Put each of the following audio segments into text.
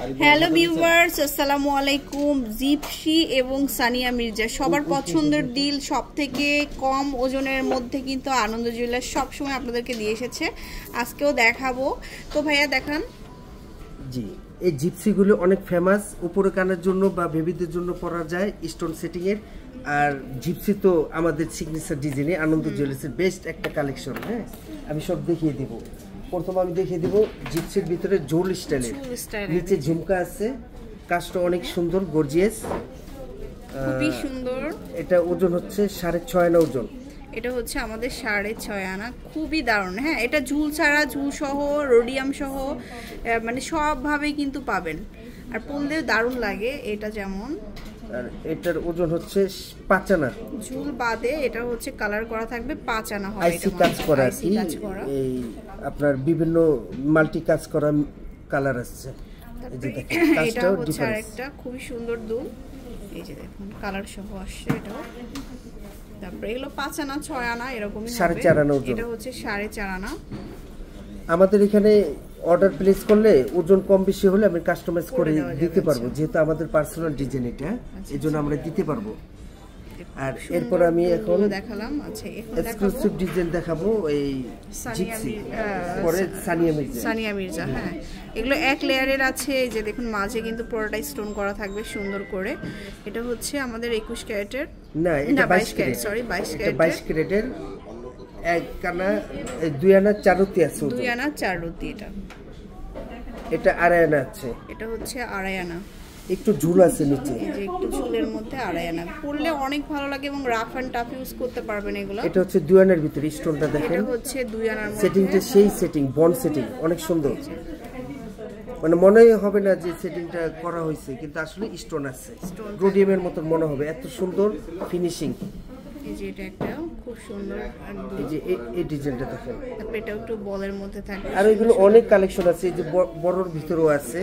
Hello viewers, আসসালামু আলাইকুম। Gypsy এবং সানিয়া মির্জা সবার পছন্দের ডিল, সব থেকে কম ওজনের মধ্যে কিন্তু আনন্দ জুয়েলার্স সবসময় আপনাদেরকে দিয়ে এসেছে। আজকেও দেখাবো। তো ভাইয়া দেখান। জি, এই জিপসিগুলো অনেক ফেমাস, উপরে কানের জন্য বা বেবিদের জন্য পরা যায়, স্টোন সেটিং এর। আর জিপসি তো আমাদের সিগনেচার ডিজাইনে আনন্দ জুয়েলার্সের বেস্ট একটা কালেকশন। হ্যাঁ, আমি সব দেখিয়ে দিব। প্রথম আমি দেখিয়ে দিব জিপসির ভিতরে জোল স্টাইলের, নিচে ঝুমকা আছে, কাজটা অনেক সুন্দর, গর্জিয়াস, খুবই সুন্দর। এটা ওজন হচ্ছে 6.5 আনা ওজন। এটা হচ্ছে আমাদের 6.5 আনা, খুবই দারুণ। হ্যাঁ, এটা ঝুল ছাড়া, ঝুল সহ, রোডিয়াম সহ, মানে সবভাবেই কিন্তু পাবেন। আর পরলেও দারুণ লাগে। এটা যেমন, আর এটার ওজন হচ্ছে 5 আনা। ঝুল বাদে এটা হচ্ছে কালার করা থাকবে 5 আনা হবে। আইসি কাজ করা, এই আপনার বিভিন্ন মাল্টি কাজ করা কালার আসছে। এই যে দেখেন, কাজটাও ডিফারেন্স। আরেকটা খুবই সুন্দর দুল, এই যে দেখুন কালার সহ আসছে। এটাও তারপরে এগুলো 5 আনা 6 আনা এরকমই হবে। 4.5 আনা ওজন। এটা হচ্ছে 4.5 আনা। আমাদের এখানে অর্ডার প্লেস করলে ওজন কম বেশি হলে আমি কাস্টমাইজ করে দিতে পারবো, যেহেতু আমাদের পার্সোনাল ডিজাইন এটা, এজন্য আমরা দিতে পারবো। আর এরপর আমি এখন দেখালাম। আচ্ছা, এখন এক্সক্লুসিভ ডিজাইন দেখাবো, এই জিপসি পরে সানিয়া মির্জা। হ্যাঁ, এগুলো এক লেয়ারের আছে। এই যে দেখুন, মাঝে কিন্তু পুরোটাই স্টোন করা থাকবে সুন্দর করে। এটা হচ্ছে আমাদের 21 ক্যারেটের, না এটা 22 ক্যারেট, সরি 22 ক্যারেট, 22 ক্যারেটের। এক আনা 2 আনা 4 রুটি আছে, 2 আনা 4 রুটি। এটা 2.5 আনা আছে। এটা হচ্ছে 2.5 আনা, একটু ঝুল আছে নিচে, এই যে একটু ঝুলের মধ্যে 2.5 আনা। পরলে অনেক ভালো লাগে এবং রাফ এন্ড টাফ ইউজ করতে পারবেন এগুলো। এটা হচ্ছে 2 আনার ভিতরে, স্টোনটা দেখেন। এটা হচ্ছে 2 আনার মধ্যে। সেটিংটা সেই সেটিং, বন্ড সেটিং, অনেক সুন্দর। মানে মনে হবে না যে সেটিংটা করা হয়েছে, কিন্তু আসলে স্টোন আছে, রোডিয়ামের মতো মনে হবে, এত সুন্দর ফিনিশিং। এই যে এটা একটা খুব সুন্দর, এই যে এই ডিজাইনটা দেখেন। তারপর এটা একটু বলের মধ্যে থাকবে। আর এগুলো অনেক কালেকশন আছে, এই যে বড়র ভিতরেও আছে।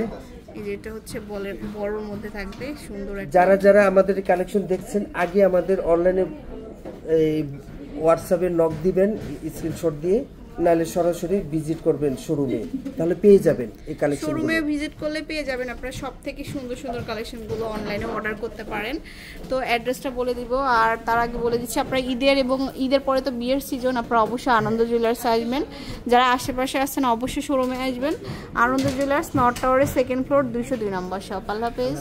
এই যে এটা হচ্ছে বলের, বড়র মধ্যে থাকবে সুন্দর একটা। যারা যারা আমাদের কালেকশন দেখছেন, আগে আমাদের অনলাইনে এই হোয়াটসঅ্যাপে নক দিবেন স্ক্রিনশট দিয়ে, নাহলে সরাসরি ভিজিট করবেন শোরুমে, তাহলে পেয়ে যাবেন এই কালেকশন। শোরুমে ভিজিট করলে পেয়ে যাবেন আপনারা সব থেকে সুন্দর সুন্দর কালেকশনগুলো। অনলাইনে অর্ডার করতে পারেন। তো অ্যাড্রেসটা বলে দিব, আর তার আগে বলে দিচ্ছি আপনারা ঈদের পরে তো বিয়ের সিজন, আপনারা অবশ্যই আনন্দ জুয়েলার্স আসবেন। যারা আশেপাশে আসছেন অবশ্যই শোরুমে আসবেন। আনন্দ জুয়েলার্স, নর্থ টাওয়ারের 2nd ফ্লোর, 202 নম্বর শপ। আল্লাহ হাফেজ।